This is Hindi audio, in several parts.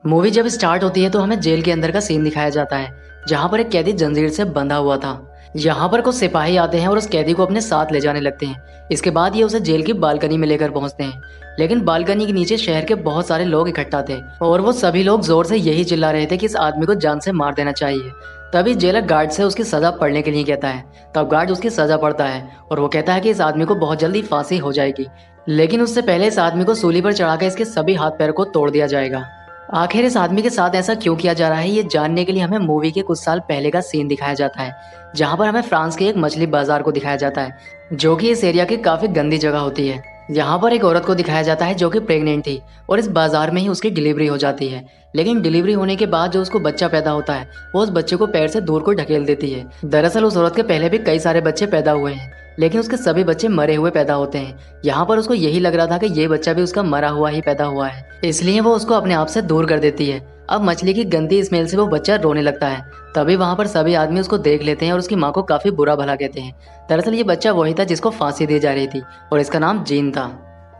मूवी जब स्टार्ट होती है तो हमें जेल के अंदर का सीन दिखाया जाता है, जहाँ पर एक कैदी जंजीर से बंधा हुआ था। यहाँ पर कुछ सिपाही आते हैं और उस कैदी को अपने साथ ले जाने लगते हैं। इसके बाद ये उसे जेल की बालकनी में लेकर पहुंचते हैं, लेकिन बालकनी के नीचे शहर के बहुत सारे लोग इकट्ठा थे और वो सभी लोग जोर से यही चिल्ला रहे थे कि इस आदमी को जान से मार देना चाहिए। तभी जेलर गार्ड से उसकी सजा पढ़ने के लिए कहता है। तब गार्ड उसकी सजा पढ़ता है और वो कहता है कि इस आदमी को बहुत जल्दी फांसी हो जाएगी, लेकिन उससे पहले इस आदमी को सूली पर चढ़ाकर इसके सभी हाथ पैर को तोड़ दिया जाएगा। आखिर इस आदमी के साथ ऐसा क्यों किया जा रहा है, ये जानने के लिए हमें मूवी के कुछ साल पहले का सीन दिखाया जाता है, जहाँ पर हमें फ्रांस के एक मछली बाजार को दिखाया जाता है, जो कि इस एरिया की काफी गंदी जगह होती है। यहाँ पर एक औरत को दिखाया जाता है जो कि प्रेग्नेंट थी और इस बाजार में ही उसकी डिलीवरी हो जाती है। लेकिन डिलीवरी होने के बाद जो उसको बच्चा पैदा होता है, वो उस बच्चे को पैर से दूर को ढकेल देती है। दरअसल उस औरत के पहले भी कई सारे बच्चे पैदा हुए हैं, लेकिन उसके सभी बच्चे मरे हुए पैदा होते हैं। यहाँ पर उसको यही लग रहा था कि ये बच्चा भी उसका मरा हुआ ही पैदा हुआ है, इसलिए वो उसको अपने आप से दूर कर देती है। अब मछली की गंदी स्मेल से वो बच्चा रोने लगता है। तभी वहाँ पर सभी आदमी उसको देख लेते हैं और उसकी माँ को काफी बुरा भला कहते हैं। दरअसल ये बच्चा वही था जिसको फांसी दी जा रही थी और इसका नाम जीन था।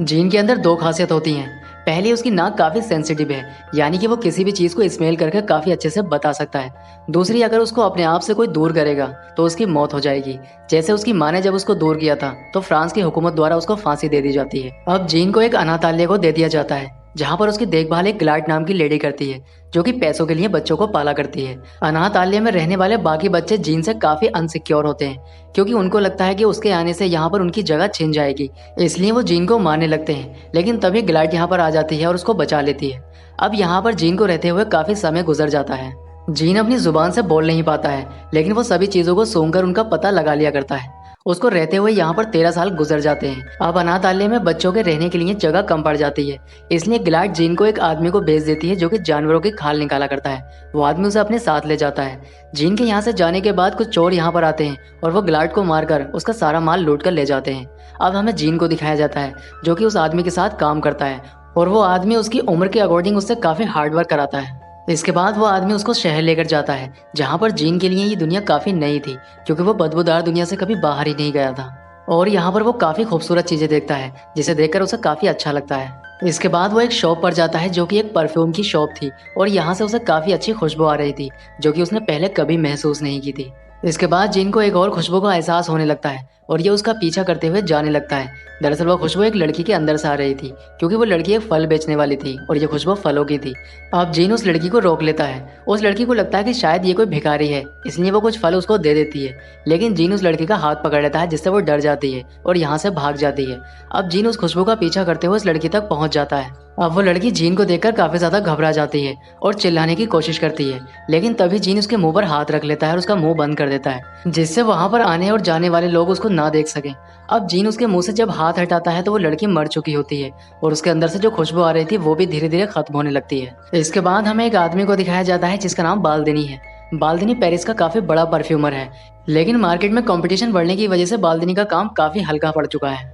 जीन के अंदर दो खासियत होती हैं। पहली, उसकी नाक काफी सेंसिटिव है, यानी कि वो किसी भी चीज को स्मेल करके काफी अच्छे से बता सकता है। दूसरी, अगर उसको अपने आप से कोई दूर करेगा तो उसकी मौत हो जाएगी। जैसे उसकी माँ ने जब उसको दूर किया था तो फ्रांस की हुकूमत द्वारा उसको फांसी दे दी जाती है। अब जीन को एक अनाथालय को दे दिया जाता है, जहाँ पर उसकी देखभाल एक ग्लाड नाम की लेडी करती है, जो कि पैसों के लिए बच्चों को पाला करती है। अनाथालय में रहने वाले बाकी बच्चे जीन से काफी अनसिक्योर होते हैं, क्योंकि उनको लगता है कि उसके आने से यहाँ पर उनकी जगह छिन जाएगी, इसलिए वो जीन को मारने लगते हैं। लेकिन तभी ग्लाड यहाँ पर आ जाती है और उसको बचा लेती है। अब यहाँ पर जीन को रहते हुए काफी समय गुजर जाता है। जीन अपनी जुबान से बोल नहीं पाता है, लेकिन वो सभी चीजों को सूंघकर उनका पता लगा लिया करता है। उसको रहते हुए यहाँ पर 13 साल गुजर जाते हैं। अब अनाथालय में बच्चों के रहने के लिए जगह कम पड़ जाती है, इसलिए गिलाड जीन को एक आदमी को भेज देती है जो कि जानवरों की खाल निकाला करता है। वो आदमी उसे अपने साथ ले जाता है। जीन के यहाँ से जाने के बाद कुछ चोर यहाँ पर आते हैं और वो गिलाड को मारकर उसका सारा माल लूट कर ले जाते हैं। अब हमें जीन को दिखाया जाता है, जो कि उस आदमी के साथ काम करता है और वो आदमी उसकी उम्र के अकॉर्डिंग उससे काफी हार्डवर्क कराता है। इसके बाद वो आदमी उसको शहर लेकर जाता है, जहाँ पर जीन के लिए ये दुनिया काफी नई थी, क्योंकि वो बदबूदार दुनिया से कभी बाहर ही नहीं गया था। और यहाँ पर वो काफी खूबसूरत चीजें देखता है, जिसे देखकर उसे काफी अच्छा लगता है। इसके बाद वो एक शॉप पर जाता है, जो कि एक परफ्यूम की शॉप थी, और यहाँ से उसे काफी अच्छी खुशबू आ रही थी, जो कि उसने पहले कभी महसूस नहीं की थी। इसके बाद जीन को एक और खुशबू का एहसास होने लगता है और ये उसका पीछा करते हुए जाने लगता है। दरअसल वो खुशबू एक लड़की के अंदर से आ रही थी, क्योंकि वो लड़की एक फल बेचने वाली थी और ये खुशबू फलों की थी। अब जीन उस लड़की को रोक लेता है। उस लड़की को लगता है कि शायद ये कोई भिखारी है, इसलिए वो कुछ फल उसको दे देती है। लेकिन जीन उस लड़की का हाथ पकड़ लेता है, जिससे वो डर जाती है और यहाँ से भाग जाती है। अब जीन उस खुशबू का पीछा करते हुए उस लड़की तक पहुंच जाता है। अब वो लड़की जीन को देखकर काफी ज्यादा घबरा जाती है और चिल्लाने की कोशिश करती है, लेकिन तभी जीन उसके मुंह पर हाथ रख लेता है और उसका मुंह बंद कर देता है, जिससे वहां पर आने और जाने वाले लोग उसको ना देख सकें। अब जीन उसके मुंह से जब हाथ हटाता है तो वो लड़की मर चुकी होती है और उसके अंदर से जो खुशबू आ रही थी वो भी धीरे धीरे खत्म होने लगती है। इसके बाद हमें एक आदमी को दिखाया जाता है जिसका नाम बाल्दिनी है। बाल्दिनी पेरिस का काफी बड़ा परफ्यूमर है, लेकिन मार्केट में कंपटीशन बढ़ने की वजह से बाल्दिनी का काम काफी हल्का पड़ चुका है।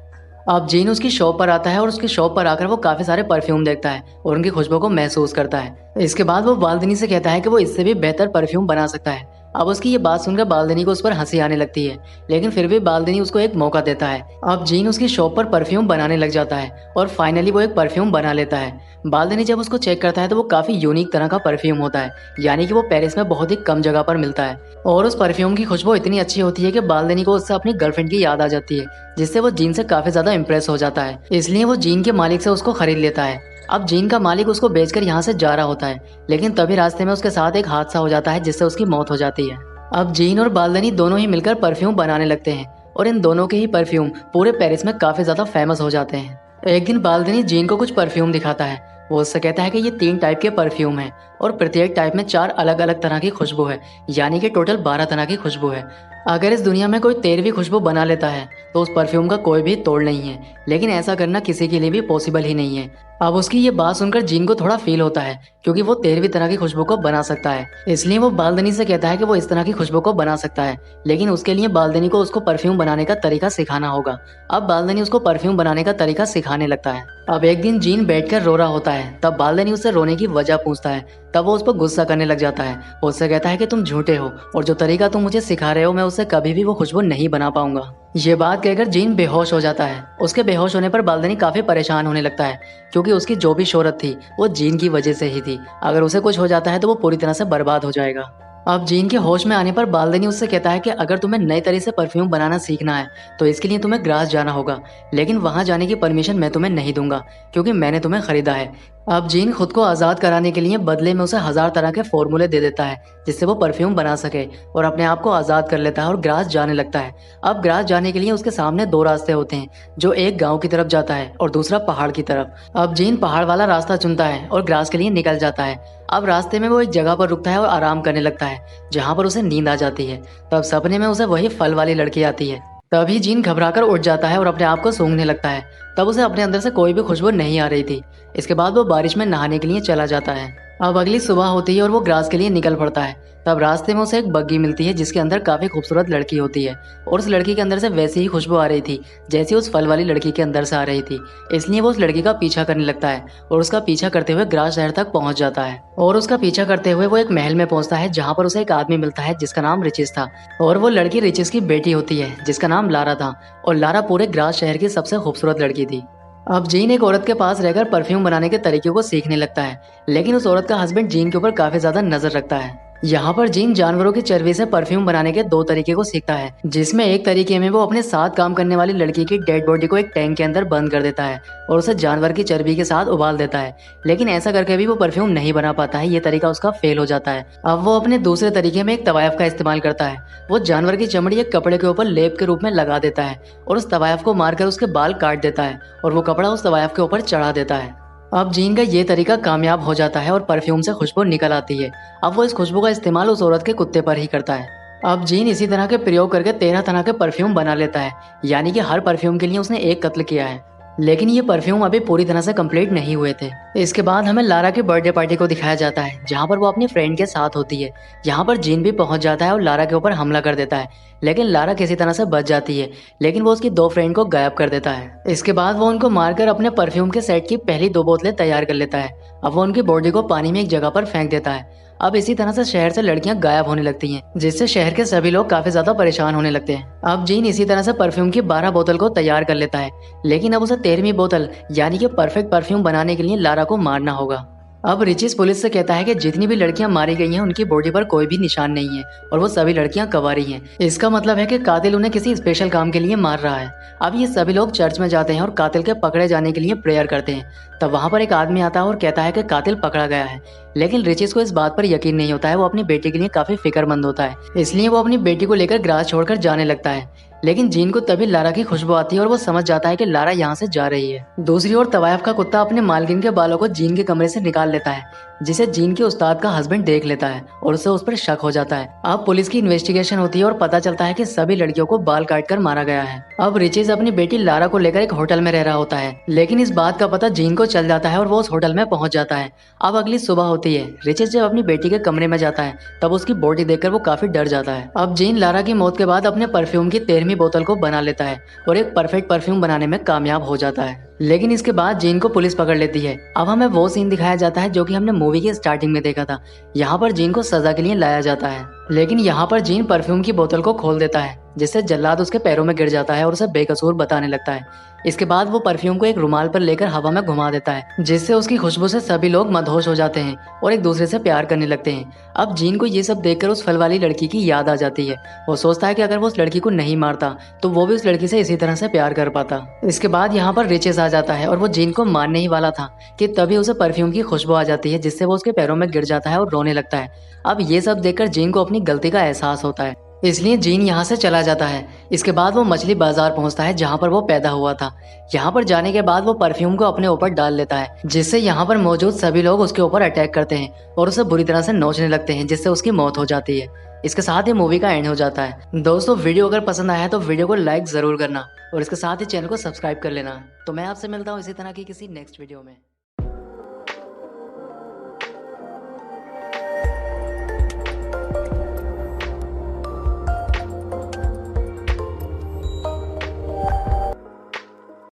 अब जीन उसकी शॉप पर आता है और उसकी शॉप पर आकर वो काफी सारे परफ्यूम देखता है और उनकी खुशबू को महसूस करता है। इसके बाद वो बाल्दिनी से कहता है कि वो इससे भी बेहतर परफ्यूम बना सकता है। अब उसकी ये बात सुनकर बाल्दिनी को उस पर हंसी आने लगती है, लेकिन फिर भी बाल्दिनी उसको एक मौका देता है। अब जीन उसकी शॉप पर परफ्यूम बनाने लग जाता है और फाइनली वो एक परफ्यूम बना लेता है। बाल्दिनी जब उसको चेक करता है तो वो काफी यूनिक तरह का परफ्यूम होता है, यानी कि वो पेरिस में बहुत ही कम जगह पर मिलता है। और उस परफ्यूम की खुशबू इतनी अच्छी होती है कि बाल्दिनी को उससे अपनी गर्लफ्रेंड की याद आ जाती है, जिससे वो जीन से काफी ज्यादा इम्प्रेस हो जाता है। इसलिए वो जीन के मालिक से उसको खरीद लेता है। अब जीन का मालिक उसको बेचकर यहाँ से जा रहा होता है, लेकिन तभी रास्ते में उसके साथ एक हादसा हो जाता है जिससे उसकी मौत हो जाती है। अब जीन और बाल्दिनी दोनों ही मिलकर परफ्यूम बनाने लगते हैं और इन दोनों के ही परफ्यूम पूरे पेरिस में काफी ज्यादा फेमस हो जाते हैं। एक दिन बाल्दिनी जीन को कुछ परफ्यूम दिखाता है। वो उससे कहता है कि ये 3 टाइप के परफ्यूम हैं और प्रत्येक टाइप में 4 अलग अलग तरह की खुशबू है, यानी कि टोटल 12 तरह की खुशबू है। अगर इस दुनिया में कोई 13वीं खुशबू बना लेता है तो उस परफ्यूम का कोई भी तोड़ नहीं है, लेकिन ऐसा करना किसी के लिए भी पॉसिबल ही नहीं है। अब उसकी ये बात सुनकर जीन को थोड़ा फील होता है, क्योंकि वो 13वीं तरह की खुशबू को बना सकता है। इसलिए वो बाल्दिनी से कहता है कि वो इस तरह की खुशबू को बना सकता है, लेकिन उसके लिए बाल्दिनी को उसको परफ्यूम बनाने का तरीका सिखाना होगा। अब बाल्दिनी उसको परफ्यूम बनाने का तरीका सिखाने लगता है। अब एक दिन जीन बैठकर रो रहा होता है, तब बाल्दिनी उससे रोने की वजह पूछता है। तब वो उस पर गुस्सा करने लग जाता है। वो उससे कहता है कि तुम झूठे हो और जो तरीका तुम मुझे सिखा रहे हो मैं उसे उससे कभी भी वो खुशबू नहीं बना पाऊंगा। ये बात कहकर जीन बेहोश हो जाता है। उसके बेहोश होने पर बालदनी काफी परेशान होने लगता है, क्योंकि उसकी जो भी शोहरत थी वो जीन की वजह से ही थी। अगर उसे कुछ हो जाता है तो वो पूरी तरह से बर्बाद हो जाएगा। अब जीन के होश में आने पर बालदनी उससे कहता है कि अगर तुम्हें नए तरीके से परफ्यूम बनाना सीखना है तो इसके लिए तुम्हें ग्रास जाना होगा, लेकिन वहां जाने की परमिशन मैं तुम्हें नहीं दूंगा, क्योंकि मैंने तुम्हें खरीदा है। अब जीन खुद को आज़ाद कराने के लिए बदले में उसे 1000 तरह के फॉर्मूले दे देता है, जिससे वो परफ्यूम बना सके, और अपने आप को आज़ाद कर लेता है और ग्रास जाने लगता है। अब ग्रास जाने के लिए उसके सामने 2 रास्ते होते हैं, जो एक गांव की तरफ जाता है और दूसरा पहाड़ की तरफ। अब जीन पहाड़ वाला रास्ता चुनता है और ग्रास के लिए निकल जाता है। अब रास्ते में वो एक जगह पर रुकता है और आराम करने लगता है, जहाँ पर उसे नींद आ जाती है। तब सपने में उसे वही फल वाली लड़की आती है। तभी जीन घबराकर उठ जाता है और अपने आप को सूंघने लगता है। तब उसे अपने अंदर से कोई भी खुशबू नहीं आ रही थी। इसके बाद वो बारिश में नहाने के लिए चला जाता है। अब अगली सुबह होती है और वो ग्रास के लिए निकल पड़ता है। तब रास्ते में उसे एक बग्गी मिलती है, जिसके अंदर काफी खूबसूरत लड़की होती है, और उस लड़की के अंदर से वैसी ही खुशबू आ रही थी जैसी उस फल वाली लड़की के अंदर से आ रही थी। इसलिए वो उस लड़की का पीछा करने लगता है और उसका पीछा करते हुए ग्रास शहर तक पहुंच जाता है। और उसका पीछा करते हुए वो एक महल में पहुंचता है, जहाँ पर उसे एक आदमी मिलता है जिसका नाम रिचिस था, और वो लड़की रिचिस की बेटी होती है जिसका नाम लारा था। और लारा पूरे ग्रास शहर की सबसे खूबसूरत लड़की थी। अब जीन एक औरत के पास रहकर परफ्यूम बनाने के तरीके को सीखने लगता है, लेकिन उस औरत का हस्बैंड जीन के ऊपर काफी ज्यादा नजर रखता है। यहाँ पर जीन जानवरों की चर्बी से परफ्यूम बनाने के 2 तरीके को सीखता है, जिसमें एक तरीके में वो अपने साथ काम करने वाली लड़की की डेड बॉडी को एक टैंक के अंदर बंद कर देता है और उसे जानवर की चर्बी के साथ उबाल देता है। लेकिन ऐसा करके भी वो परफ्यूम नहीं बना पाता है, ये तरीका उसका फेल हो जाता है। अब वो अपने दूसरे तरीके में एक तवायफ का इस्तेमाल करता है। वो जानवर की चमड़ी एक कपड़े के ऊपर लेप के रूप में लगा देता है और उस तवायफ को मारकर उसके बाल काट देता है, और वो कपड़ा उस तवायफ के ऊपर चढ़ा देता है। अब जीन का ये तरीका कामयाब हो जाता है और परफ्यूम से खुशबू निकल आती है। अब वो इस खुशबू का इस्तेमाल उस औरत के कुत्ते पर ही करता है। अब जीन इसी तरह के प्रयोग करके 13 तरह के परफ्यूम बना लेता है, यानी कि हर परफ्यूम के लिए उसने एक कत्ल किया है। लेकिन ये परफ्यूम अभी पूरी तरह से कंप्लीट नहीं हुए थे। इसके बाद हमें लारा की बर्थडे पार्टी को दिखाया जाता है, जहाँ पर वो अपनी फ्रेंड के साथ होती है। यहाँ पर जीन भी पहुंच जाता है और लारा के ऊपर हमला कर देता है, लेकिन लारा किसी तरह से बच जाती है, लेकिन वो उसकी 2 फ्रेंड को गायब कर देता है। इसके बाद वो उनको मारकर अपने परफ्यूम के सेट की पहली 2 बोतलें तैयार कर लेता है। अब वो उनकी बॉडी को पानी में एक जगह पर फेंक देता है। अब इसी तरह से शहर से लड़कियां गायब होने लगती हैं, जिससे शहर के सभी लोग काफी ज्यादा परेशान होने लगते हैं। अब जीन इसी तरह से परफ्यूम की 12 बोतल को तैयार कर लेता है, लेकिन अब उसे 13वीं बोतल यानी कि परफेक्ट परफ्यूम बनाने के लिए लारा को मारना होगा। अब रिचिस पुलिस से कहता है कि जितनी भी लड़कियां मारी गई हैं उनकी बॉडी पर कोई भी निशान नहीं है और वो सभी लड़कियां कवारी हैं। इसका मतलब है कि कातिल उन्हें किसी स्पेशल काम के लिए मार रहा है। अब ये सभी लोग चर्च में जाते हैं और कातिल के पकड़े जाने के लिए प्रेयर करते हैं। तब वहां पर एक आदमी आता है और कहता है कि कातिल पकड़ा गया है, लेकिन रिचिस को इस बात पर यकीन नहीं होता है। वो अपनी बेटी के लिए काफी फिक्रमंद होता है, इसलिए वो अपनी बेटी को लेकर ग्रास छोड़कर जाने लगता है। लेकिन जीन को तभी लारा की खुशबू आती है और वो समझ जाता है कि लारा यहाँ से जा रही है। दूसरी ओर तवायफ का कुत्ता अपने मालकिन के बालों को जीन के कमरे से निकाल लेता है, जिसे जीन के उस्ताद का हस्बैंड देख लेता है और उसे उस पर शक हो जाता है। अब पुलिस की इन्वेस्टिगेशन होती है और पता चलता है कि सभी लड़कियों को बाल काटकर मारा गया है। अब रिचिस अपनी बेटी लारा को लेकर एक होटल में रह रहा होता है, लेकिन इस बात का पता जीन को चल जाता है और वो उस होटल में पहुंच जाता है। अब अगली सुबह होती है। रिचिस जब अपनी बेटी के कमरे में जाता है तब उसकी बॉडी देखकर वो काफी डर जाता है। अब जीन लारा की मौत के बाद अपने परफ्यूम की 13वीं बोतल को बना लेता है और एक परफेक्ट परफ्यूम बनाने में कामयाब हो जाता है। लेकिन इसके बाद जीन को पुलिस पकड़ लेती है। अब हमें वो सीन दिखाया जाता है जो कि हमने मूवी की स्टार्टिंग में देखा था। यहाँ पर जीन को सजा के लिए लाया जाता है, लेकिन यहाँ पर जीन परफ्यूम की बोतल को खोल देता है, जिससे जल्लाद उसके पैरों में गिर जाता है और उसे बेकसूर बताने लगता है। इसके बाद वो परफ्यूम को एक रुमाल पर लेकर हवा में घुमा देता है, जिससे उसकी खुशबू से सभी लोग मदहोश हो जाते हैं और एक दूसरे से प्यार करने लगते हैं। अब जीन को ये सब देखकर उस फल वाली लड़की की याद आ जाती है। वो सोचता है कि अगर वो उस लड़की को नहीं मारता तो वो भी उस लड़की से इसी तरह से प्यार कर पाता। इसके बाद यहाँ पर रिचेस आ जाता है और वो जीन को मारने ही वाला था कि तभी उसे परफ्यूम की खुशबू आ जाती है, जिससे वो उसके पैरों में गिर जाता है और रोने लगता है। अब ये सब देखकर जीन को अपनी गलती का एहसास होता है, इसलिए जीन यहाँ से चला जाता है। इसके बाद वो मछली बाजार पहुँचता है जहाँ पर वो पैदा हुआ था। यहाँ पर जाने के बाद वो परफ्यूम को अपने ऊपर डाल लेता है, जिससे यहाँ पर मौजूद सभी लोग उसके ऊपर अटैक करते हैं और उसे बुरी तरह से नोचने लगते हैं, जिससे उसकी मौत हो जाती है। इसके साथ ही मूवी का एंड हो जाता है। दोस्तों, वीडियो अगर पसंद आया तो वीडियो को लाइक जरूर करना और इसके साथ ही चैनल को सब्सक्राइब कर लेना। तो मैं आपसे मिलता हूँ इसी तरह की किसी नेक्स्ट वीडियो में।